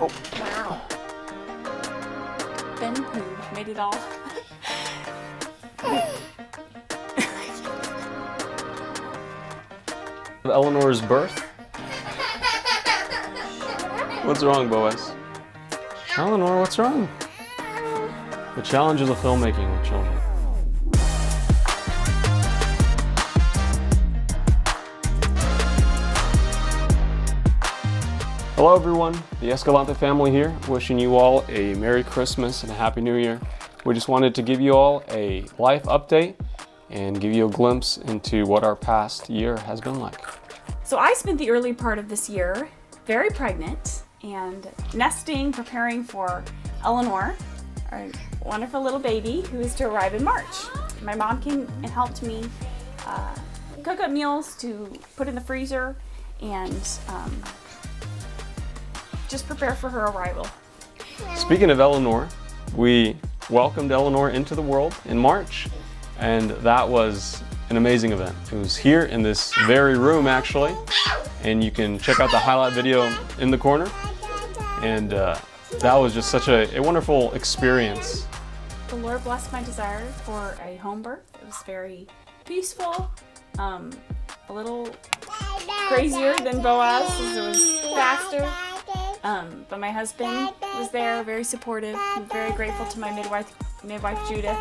Oh, wow. Ben, who made it all. Eleanor's birth. What's wrong, Boaz? Eleanor, what's wrong? The challenges of filmmaking with children. Hello everyone, the Escalante family here, wishing you all a Merry Christmas and a Happy New Year. We just wanted to give you all a life update and give you a glimpse into what our past year has been like. So I spent the early part of this year very pregnant and nesting, preparing for Eleanor, our wonderful little baby who is to arrive in March. My mom came and helped me cook up meals to put in the freezer and just prepare for her arrival. Speaking of Eleanor, we welcomed Eleanor into the world in March, and that was an amazing event. It was here in this very room actually, and you can check out the highlight video in the corner, and that was just such a wonderful experience. The Lord blessed my desire for a home birth. It was very peaceful, a little crazier than Boaz, as it was faster. But my husband was there, very supportive. I'm very grateful to my midwife Judith,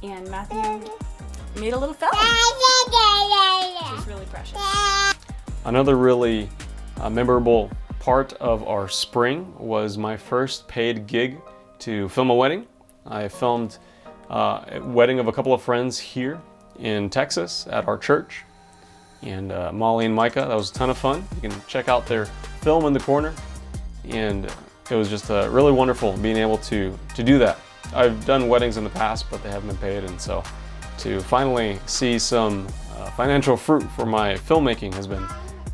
and Matthew made a little film, which is really precious. Another really memorable part of our spring was my first paid gig to film a wedding. I filmed a wedding of a couple of friends here in Texas at our church, and Molly and Micah, that was a ton of fun. You can check out their film in the corner, and it was just really wonderful being able to do that. I've done weddings in the past, but they haven't been paid, and so to finally see some financial fruit for my filmmaking has been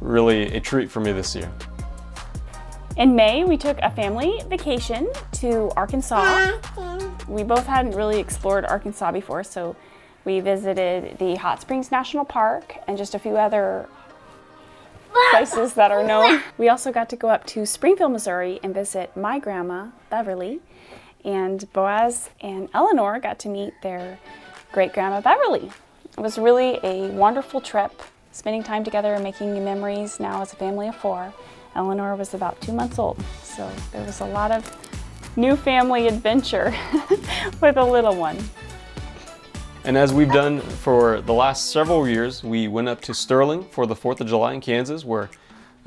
really a treat for me this year. In May, we took a family vacation to Arkansas. We both hadn't really explored Arkansas before, so we visited the Hot Springs National Park and just a few other places that are known. We also got to go up to Springfield, Missouri and visit my grandma, Beverly, and Boaz and Eleanor got to meet their great-grandma, Beverly. It was really a wonderful trip, spending time together and making new memories now as a family of 4. Eleanor was about 2 months old, so there was a lot of new family adventure with a little one. And as we've done for the last several years, we went up to Sterling for the 4th of July in Kansas, where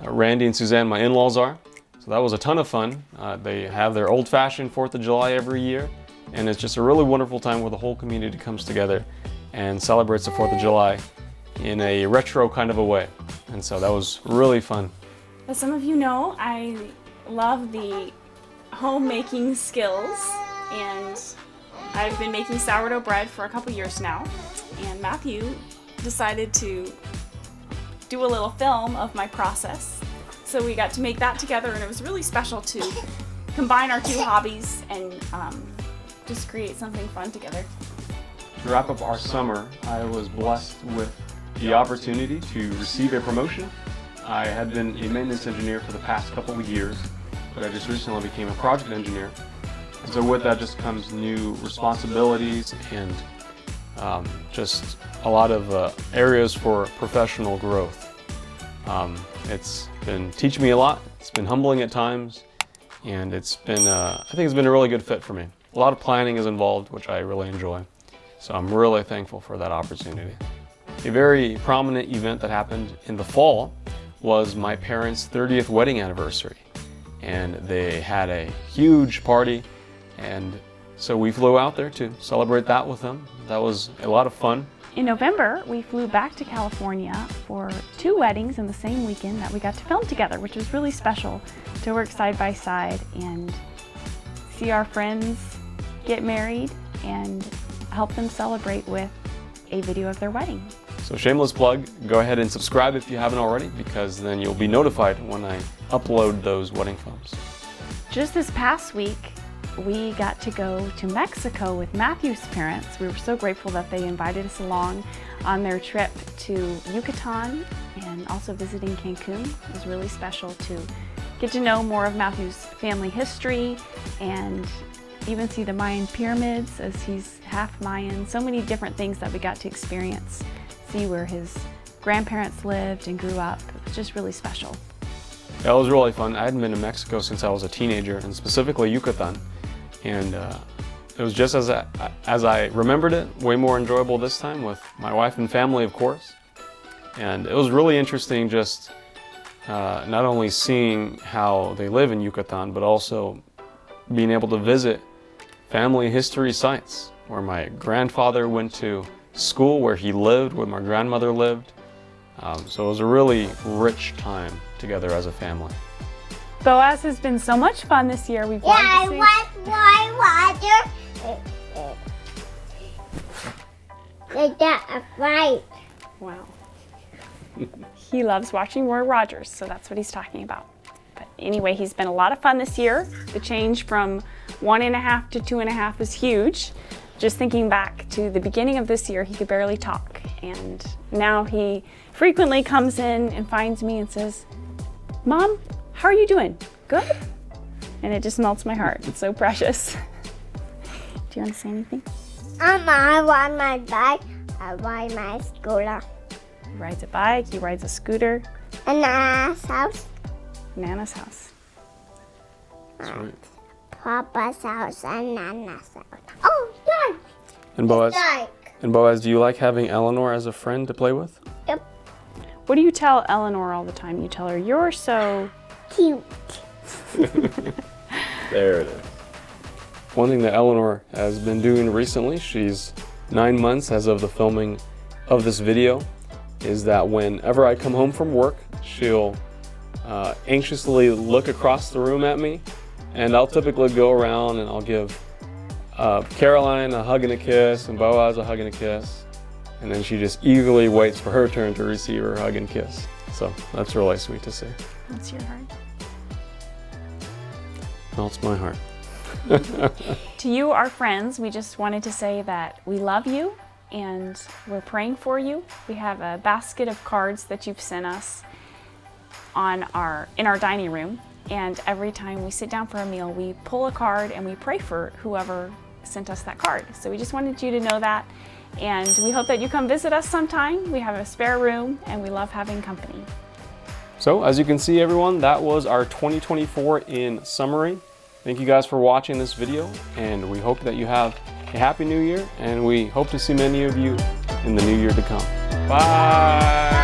Randy and Suzanne, my in-laws, are. So that was a ton of fun. They have their old-fashioned 4th of July every year, and it's just a really wonderful time where the whole community comes together and celebrates the 4th of July in a retro kind of a way. And so that was really fun. As some of you know, I love the homemaking skills, and I've been making sourdough bread for a couple years now, and Matthew decided to do a little film of my process. So we got to make that together, and it was really special to combine our two hobbies and just create something fun together. To wrap up our summer, I was blessed with the opportunity to receive a promotion. I had been a maintenance engineer for the past couple of years, but I just recently became a project engineer. And so with that just comes new responsibilities and just a lot of areas for professional growth. It's been teaching me a lot, it's been humbling at times, and it's been, I think it's been a really good fit for me. A lot of planning is involved, which I really enjoy. So I'm really thankful for that opportunity. A very prominent event that happened in the fall was my parents' 30th wedding anniversary. And they had a huge party, and so we flew out there to celebrate that with them. That was a lot of fun. In November, we flew back to California for 2 weddings in the same weekend that we got to film together, which was really special to work side by side and see our friends get married and help them celebrate with a video of their wedding. So shameless plug, go ahead and subscribe if you haven't already, because then you'll be notified when I upload those wedding films. Just this past week, we got to go to Mexico with Matthew's parents. We were so grateful that they invited us along on their trip to Yucatan and also visiting Cancun. It was really special to get to know more of Matthew's family history and even see the Mayan pyramids, as he's half Mayan. So many different things that we got to experience. See where his grandparents lived and grew up. It was just really special. Yeah, it was really fun. I hadn't been to Mexico since I was a teenager, and specifically Yucatan. And it was just as I remembered it, way more enjoyable this time with my wife and family, of course. And it was really interesting just not only seeing how they live in Yucatan, but also being able to visit family history sites where my grandfather went to school, where he lived, where my grandmother lived. So it was a really rich time together as a family. Boaz has been so much fun this year. We've wanted to see... I want more water. They got a fight. Wow. He loves watching Roy Rogers, so that's what he's talking about. But anyway, he's been a lot of fun this year. The change from 1.5 to 2.5 is huge. Just thinking back to the beginning of this year, he could barely talk. And now he frequently comes in and finds me and says, "Mom, how are you doing? Good?" And it just melts my heart. It's so precious. Do you want to say anything? I ride my bike. I ride my scooter. He rides a bike, he rides a scooter. And Nana's house. Nana's house. That's right. Papa's house and Nana's house. Oh, dark. And Boaz, Dark. do you like having Eleanor as a friend to play with? Yep. What do you tell Eleanor all the time? You tell her, "You're so..." Cute. There it is. One thing that Eleanor has been doing recently, she's 9 months as of the filming of this video, is that whenever I come home from work, she'll anxiously look across the room at me, and I'll typically go around and I'll give Caroline a hug and a kiss and Boaz a hug and a kiss, and then she just eagerly waits for her turn to receive her hug and kiss. So that's really sweet to see. What's your heart? Melts my heart. To you, our friends, we just wanted to say that we love you and we're praying for you. We have a basket of cards that you've sent us in our dining room, and every time we sit down for a meal, we pull a card and we pray for whoever sent us that card. So we just wanted you to know that, and we hope that you come visit us sometime. We have a spare room and we love having company. So as you can see, everyone, that was our 2024 in summary. Thank you guys for watching this video, and we hope that you have a happy new year, and we hope to see many of you in the new year to come. Bye!